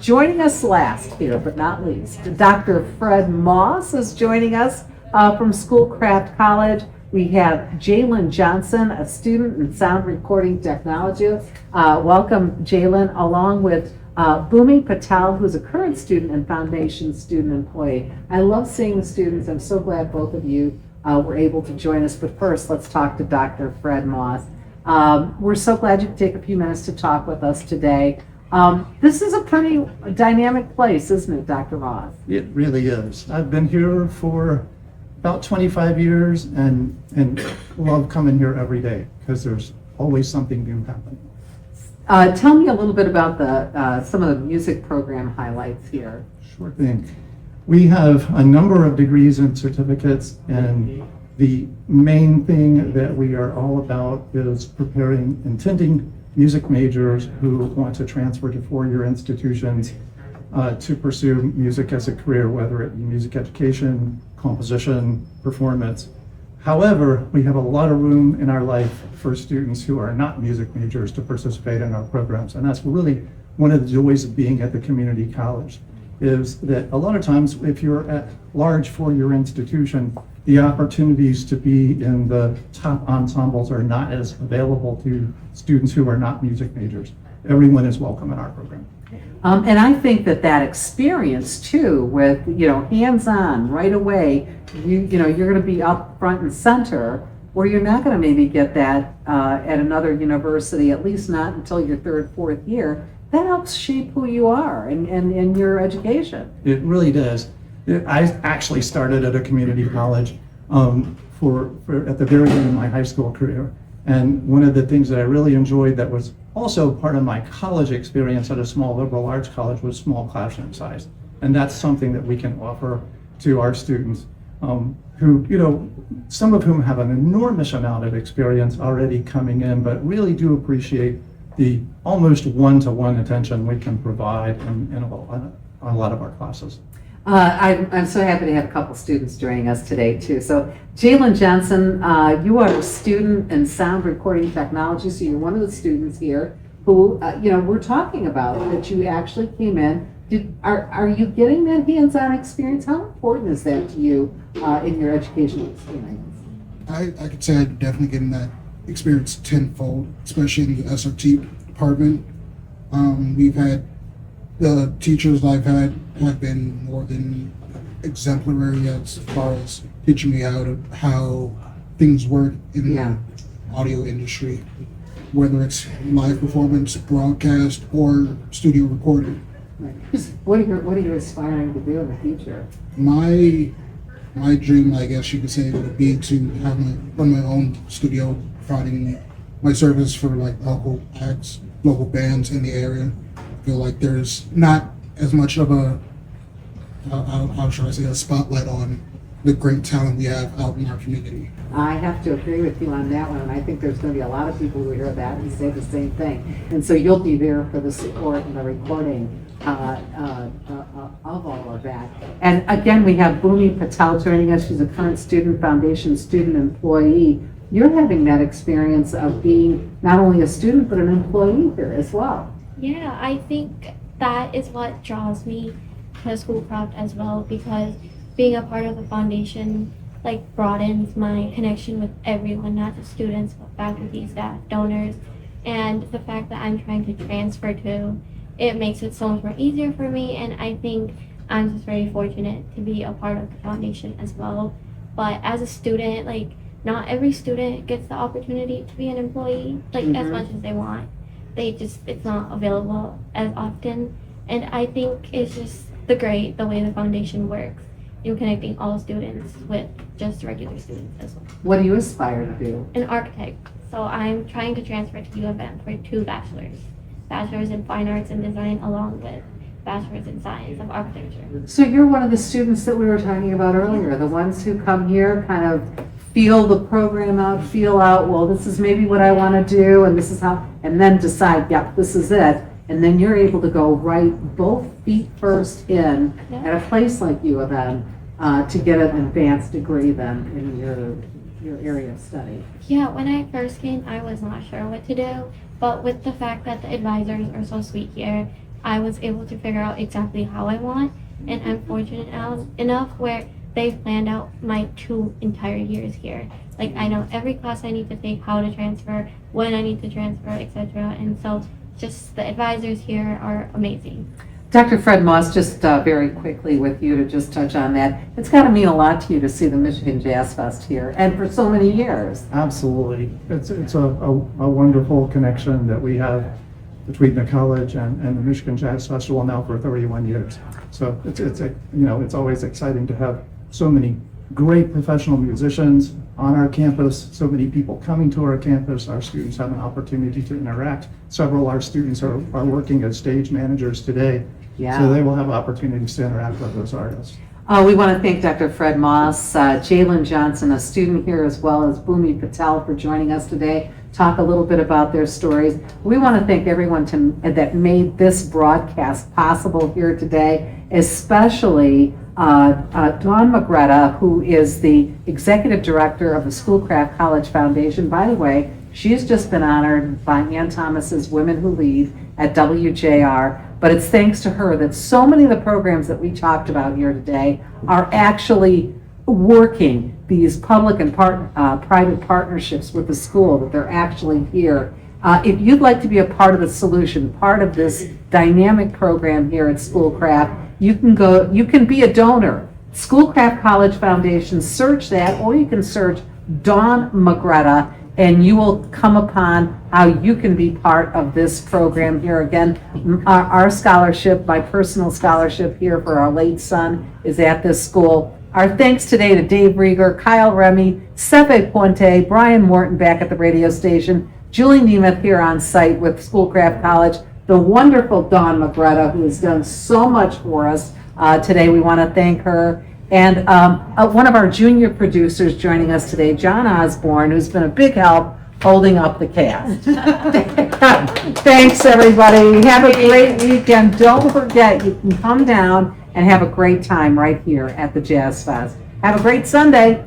Joining us last here, but not least, Dr. Fred Moss is joining us from Schoolcraft College. We have Jalen Johnson, a student in sound recording technology. Welcome, Jalen, along with Bhumi Patel, who's a current student and foundation student employee. I love seeing the students. I'm so glad both of you were able to join us. But first, let's talk to Dr. Fred Moss. We're so glad you could take a few minutes to talk with us today. This is a pretty dynamic place, isn't it, Dr. Moss? It really is. I've been here for about 25 years and love coming here every day because there's always something new happening. Tell me a little bit about some of the music program highlights here. Sure thing. We have a number of degrees and certificates, and the main thing that we are all about is preparing intending music majors who want to transfer to four-year institutions to pursue music as a career, whether it be music education, composition, performance. However, we have a lot of room in our life for students who are not music majors to participate in our programs, and that's really one of the joys of being at the community college, is that a lot of times if you're at large four-year institution, the opportunities to be in the top ensembles are not as available to students who are not music majors. Everyone is welcome in our program. And I think that experience too, with hands-on right away, you're going to be up front and center, where you're not going to maybe get that at another university, at least not until your third, fourth year. That helps shape who you are and your education. It really does. I actually started at a community college for at the very end of my high school career. And one of the things that I really enjoyed that was also part of my college experience at a small liberal arts college was small classroom size. And that's something that we can offer to our students who, some of whom have an enormous amount of experience already coming in, but really do appreciate the almost one-to-one attention we can provide in a lot of our classes. I'm so happy to have a couple students joining us today too. So Jalen Johnson, you are a student in sound recording technology, so you're one of the students here who, we're talking about that you actually came in. Are you getting that hands-on experience? How important is that to you in your educational experience? I could say I'm definitely getting that experience tenfold, especially in the SRT department. We've had the teachers I've had have been more than exemplary as far as teaching me how things work in the audio industry, whether it's live performance, broadcast, or studio recording. What are you aspiring to do in the future? My dream, I guess you could say, would be to run my own studio, providing my service for like local acts, local bands in the area. I feel like there's not as much of a how should I say, a spotlight on the great talent we have out in our community. I have to agree with you on that one, and I think there's going to be a lot of people who hear that and say the same thing. And so you'll be there for the support and the recording of all of that. And again, we have Bhumi Patel joining us. She's a current student, foundation student employee. You're having that experience of being not only a student, but an employee here as well. Yeah, I think that is what draws me to Schoolcraft as well, because being a part of the foundation broadens my connection with everyone, not just students, but faculty, staff, donors, and the fact that I'm trying to transfer to, it makes it so much more easier for me, and I think I'm just very fortunate to be a part of the foundation as well. But as a student, not every student gets the opportunity to be an employee, as much as they want. It's not available as often, and I think it's just the way the foundation works in connecting all students with just regular students as well. What do you aspire to do? An architect. So I'm trying to transfer to U of M for 2 bachelor's in fine arts and design, along with bachelor's in science of architecture. So you're one of the students that we were talking about earlier, the ones who come here kind of feel the program out, feel out, well, this is maybe what I want to do, and this is how, and then decide, yep, this is it. And then you're able to go right both feet first in at a place like U of M to get an advanced degree then in your area of study. Yeah, when I first came, I was not sure what to do, but with the fact that the advisors are so sweet here, I was able to figure out exactly how I want, and I'm fortunate enough where they've planned out my 2 entire years here. Like, I know every class I need to take, how to transfer, when I need to transfer, etc. And so just the advisors here are amazing. Dr. Fred Moss, just very quickly with you to just touch on that. It's got to mean a lot to you to see the Michigan Jazz Fest here, and for so many years. Absolutely. It's a wonderful connection that we have between the college and the Michigan Jazz Festival now for 31 years. So it's always exciting to have so many great professional musicians on our campus, so many people coming to our campus. Our students have an opportunity to interact. Several of our students are working as stage managers today. Yeah. So they will have opportunities to interact with those artists. We want to thank Dr. Fred Moss, Jalen Johnson, a student here, as well as Bhumi Patel for joining us today, talk a little bit about their stories. We want to thank everyone that made this broadcast possible here today, especially Dawn Magretta, who is the Executive Director of the Schoolcraft College Foundation. By the way, she's just been honored by Ann Thomas's Women Who Lead at WJR. But it's thanks to her that so many of the programs that we talked about here today are actually working these public and private partnerships with the school, that they're actually here. If you'd like to be a part of the solution, part of this dynamic program here at Schoolcraft, you can be a donor. Schoolcraft College Foundation, search that, or you can search Dawn Magretta, and you will come upon how you can be part of this program here. Again, our scholarship, my personal scholarship here for our late son, is at this school. Our thanks today to Dave Rieger, Kyle Remy, Sefe Puente, Brian Morton back at the radio station, Julie Nemeth here on site with Schoolcraft College, the wonderful Dawn Magretta, who has done so much for us today. We want to thank her. And one of our junior producers joining us today, John Osborne, who's been a big help holding up the cast. Thanks, everybody. Have a great weekend. Don't forget, you can come down and have a great time right here at the Jazz Fest. Have a great Sunday.